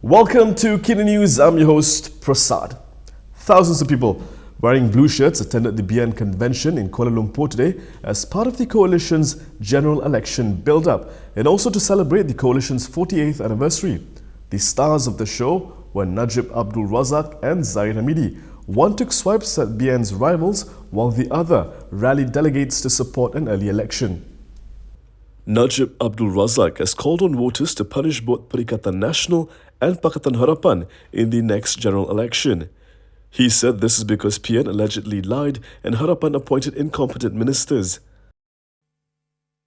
Welcome to KiniNews. I'm your host, Prasad. Thousands of people wearing blue shirts attended the BN convention in Kuala Lumpur today as part of the coalition's general election build-up and also to celebrate the coalition's 48th anniversary. The stars of the show were Najib Abdul Razak and Zahid Hamidi. One took swipes at BN's rivals while the other rallied delegates to support an early election. Najib Abdul Razak has called on voters to punish both Perikatan Nasional and Pakatan Harapan in the next general election. He said this is because PN allegedly lied and Harapan appointed incompetent ministers.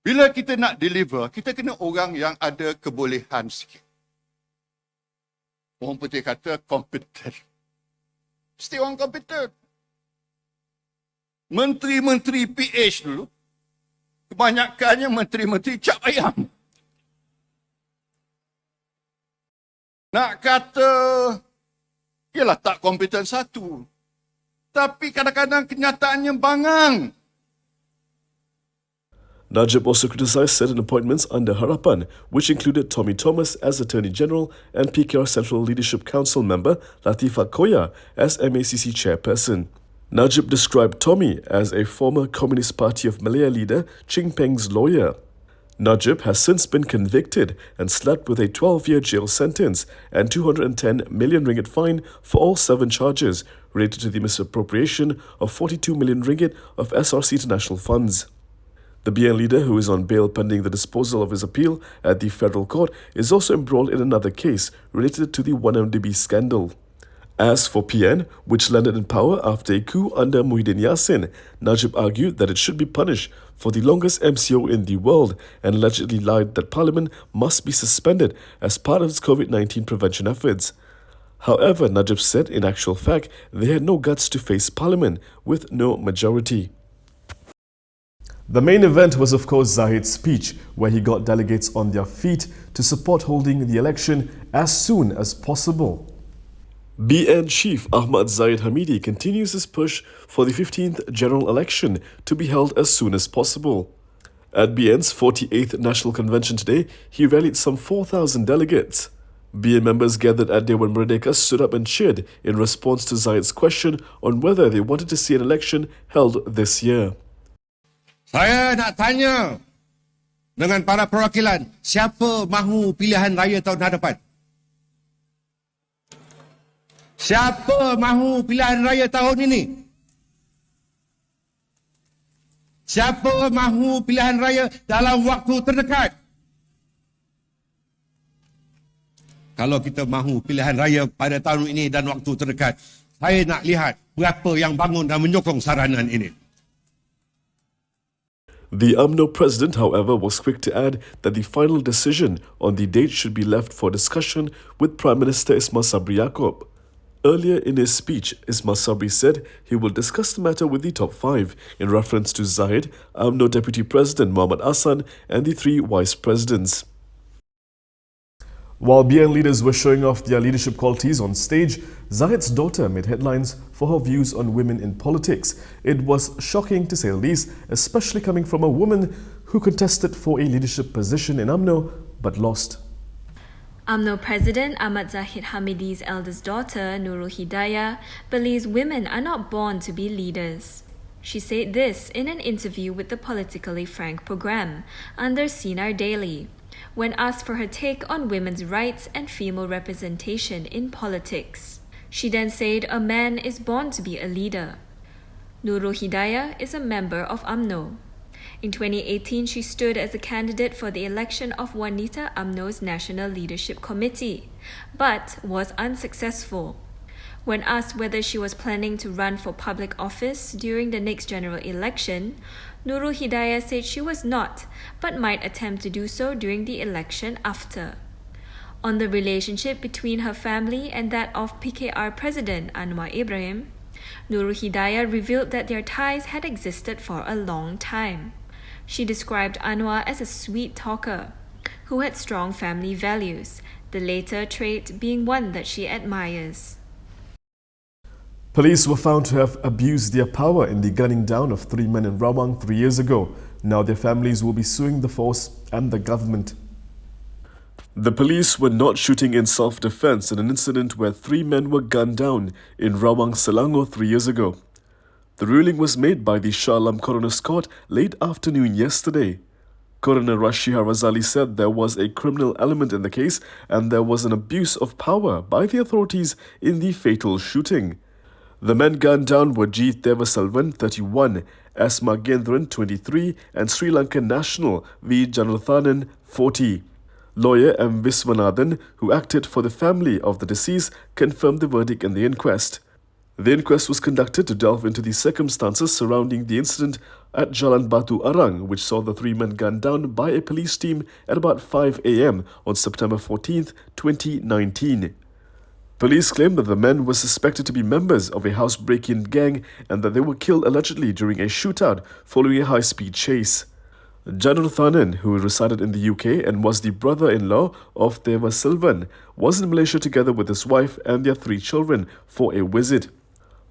Bila kita nak deliver, kita kena orang yang ada kebolehan sikit. Orang putih kata competent. Mesti orang competent. Menteri-menteri PH dulu, kebanyakannya menteri-menteri cap ayam. Nak kata, ialah tak kompeten satu. Tapi kadang-kadang kenyataannya bangang. Najib also criticized certain appointments under Harapan, which included Tommy Thomas as Attorney General and PKR Central Leadership Council member Latifah Koya as MACC chairperson. Najib described Tommy as a former Communist Party of Malaya leader Ching Peng's lawyer. Najib has since been convicted and slapped with a 12-year jail sentence and 210 million ringgit fine for all 7 charges related to the misappropriation of 42 million ringgit of SRC international funds. The BN leader, who is on bail pending the disposal of his appeal at the federal court, is also embroiled in another case related to the 1MDB scandal. As for PN, which landed in power after a coup under Muhyiddin Yassin, Najib argued that it should be punished for the longest MCO in the world and allegedly lied that Parliament must be suspended as part of its COVID-19 prevention efforts. However, Najib said in actual fact they had no guts to face Parliament with no majority. The main event was of course Zahid's speech, where he got delegates on their feet to support holding the election as soon as possible. BN chief Ahmad Zahid Hamidi continues his push for the 15th general election to be held as soon as possible. At BN's 48th national convention today, he rallied some 4,000 delegates. BN members gathered at Dewan Merdeka stood up and cheered in response to Zahid's question on whether they wanted to see an election held this year. Saya nak tanya dengan para perwakilan, siapa mahu pilihan raya tahun hadapan? Siapa mahu pilihan raya tahun ini? Siapa mahu pilihan raya dalam waktu terdekat? Kalau kita mahu pilihan raya pada tahun ini dan waktu terdekat, saya nak lihat berapa yang bangun dan menyokong saranan ini. The UMNO president, however, was quick to add that the final decision on the date should be left for discussion with Prime Minister Ismail Sabri Yaakob. Earlier in his speech, Ismail Sabri said he will discuss the matter with the top 5 in reference to Zahid, UMNO Deputy President Muhammad Hassan and the 3 vice presidents. While BN leaders were showing off their leadership qualities on stage, Zahid's daughter made headlines for her views on women in politics. It was shocking to say the least, especially coming from a woman who contested for a leadership position in UMNO but lost. UMNO President Ahmad Zahid Hamidi's eldest daughter, Nurul Hidayah, believes women are not born to be leaders. She said this in an interview with the Politically Frank program under Sinar Daily, when asked for her take on women's rights and female representation in politics. She then said a man is born to be a leader. Nurul Hidayah is a member of UMNO. In 2018, she stood as a candidate for the election of Wanita UMNO's National Leadership Committee, but was unsuccessful. When asked whether she was planning to run for public office during the next general election, Nurul Hidayah said she was not, but might attempt to do so during the election after. On the relationship between her family and that of PKR President Anwar Ibrahim, Nurul Hidayah revealed that their ties had existed for a long time. She described Anwar as a sweet talker who had strong family values, the latter trait being one that she admires. Police were found to have abused their power in the gunning down of 3 men in Rawang 3 years ago. Now their families will be suing the force and the government. The police were not shooting in self-defense in an incident where 3 men were gunned down in Rawang, Selangor 3 years ago. The ruling was made by the Shah Alam Coroner's Court late afternoon yesterday. Coroner Rashia Razali said there was a criminal element in the case and there was an abuse of power by the authorities in the fatal shooting. The men gunned down were G. Devaselvan, 31, S. Magendran, 23, and Sri Lankan national V. Janathanan, 40. Lawyer M. Viswanathan, who acted for the family of the deceased, confirmed the verdict in the inquest. The inquest was conducted to delve into the circumstances surrounding the incident at Jalan Batu Arang, which saw the 3 men gunned down by a police team at about 5 a.m. on September 14, 2019. Police claimed that the men were suspected to be members of a house break-in gang and that they were killed allegedly during a shootout following a high-speed chase. Janathanan, who resided in the UK and was the brother-in-law of Devaselvan, was in Malaysia together with his wife and their 3 children for a visit.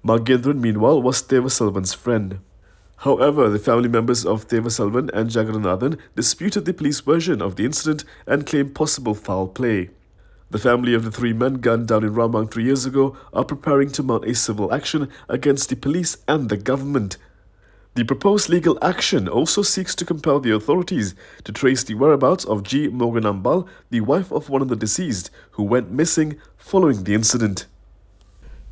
Magendran, meanwhile, was Devaselvan's friend. However, the family members of Devaselvan and Jagannathan disputed the police version of the incident and claimed possible foul play. The family of the 3 men gunned down in Ramang 3 years ago are preparing to mount a civil action against the police and the government. The proposed legal action also seeks to compel the authorities to trace the whereabouts of G. Moganambal, the wife of one of the deceased, who went missing following the incident.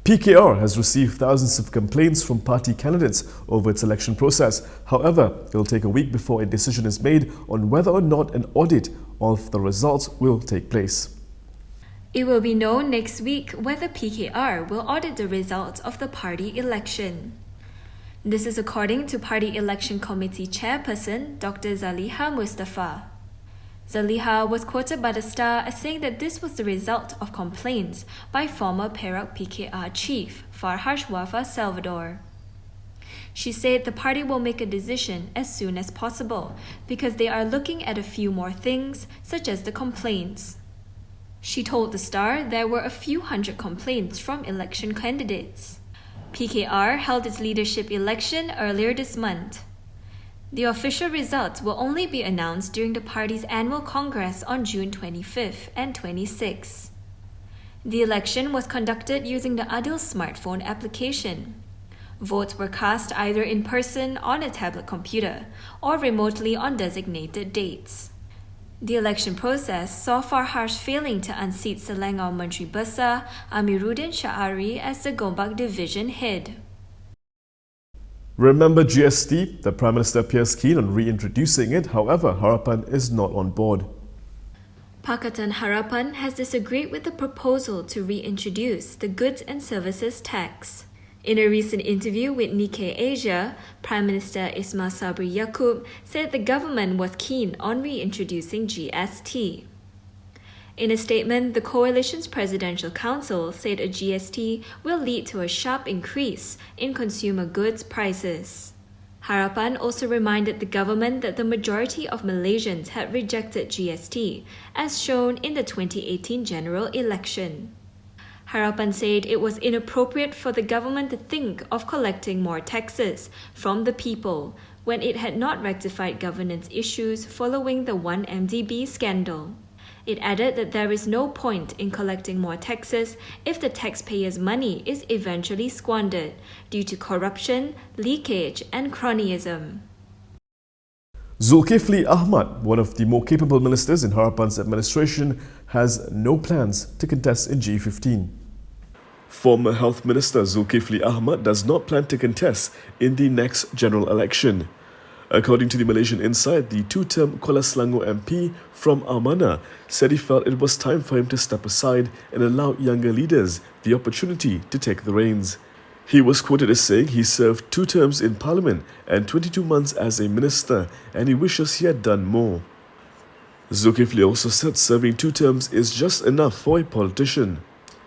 PKR has received thousands of complaints from party candidates over its election process. However, it will take a week before a decision is made on whether or not an audit of the results will take place. It will be known next week whether PKR will audit the results of the party election. This is according to Party Election Committee Chairperson Dr. Zaliha Mustafa. Zaliha was quoted by the Star as saying that this was the result of complaints by former Perak PKR chief Farhaj Wafa Salvador. She said the party will make a decision as soon as possible because they are looking at a few more things, such as the complaints. She told the Star there were a few hundred complaints from election candidates. PKR held its leadership election earlier this month. The official results will only be announced during the party's annual congress on June 25th and 26th. The election was conducted using the Adil smartphone application. Votes were cast either in person on a tablet computer or remotely on designated dates. The election process saw Farhaj failing to unseat Selangor Menteri Besar Amiruddin Syahari as the Gombak division head. Remember GST? The Prime Minister appears keen on reintroducing it. However, Harapan is not on board. Pakatan Harapan has disagreed with the proposal to reintroduce the Goods and Services Tax. In a recent interview with Nikkei Asia, Prime Minister Ismail Sabri Yaakob said the government was keen on reintroducing GST. In a statement, the coalition's presidential council said a GST will lead to a sharp increase in consumer goods prices. Harapan also reminded the government that the majority of Malaysians had rejected GST, as shown in the 2018 general election. Harapan said it was inappropriate for the government to think of collecting more taxes from the people when it had not rectified governance issues following the 1MDB scandal. It added that there is no point in collecting more taxes if the taxpayers' money is eventually squandered due to corruption, leakage, and cronyism. Zulkifli Ahmad, one of the more capable ministers in Harapan's administration, has no plans to contest in G15. Former Health Minister Zulkifli Ahmad does not plan to contest in the next general election. According to the Malaysian Insight, the 2-term Kuala Selangor MP from Amanah said he felt it was time for him to step aside and allow younger leaders the opportunity to take the reins. He was quoted as saying he served 2 terms in Parliament and 22 months as a minister, and he wishes he had done more. Zulkifli also said serving 2 terms is just enough for a politician.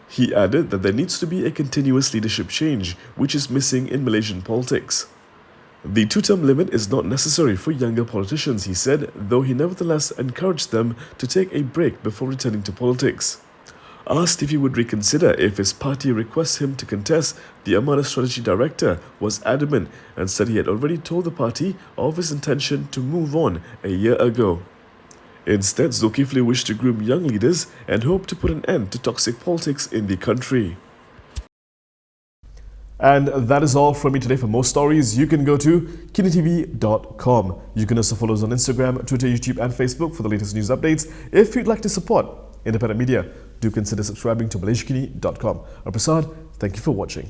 He added that there needs to be a continuous leadership change, which is missing in Malaysian politics. The 2-term limit is not necessary for younger politicians, he said, though he nevertheless encouraged them to take a break before returning to politics. Asked if he would reconsider if his party requests him to contest, the Amanah Strategy Director was adamant and said he had already told the party of his intention to move on a year ago. Instead, Zulkifli wished to groom young leaders and hoped to put an end to toxic politics in the country. And that is all from me today. For more stories, you can go to KiniTV.com. You can also follow us on Instagram, Twitter, YouTube and Facebook for the latest news updates. If you'd like to support independent media, do consider subscribing to MalaysiaKini.com. I'm Prasad, thank you for watching.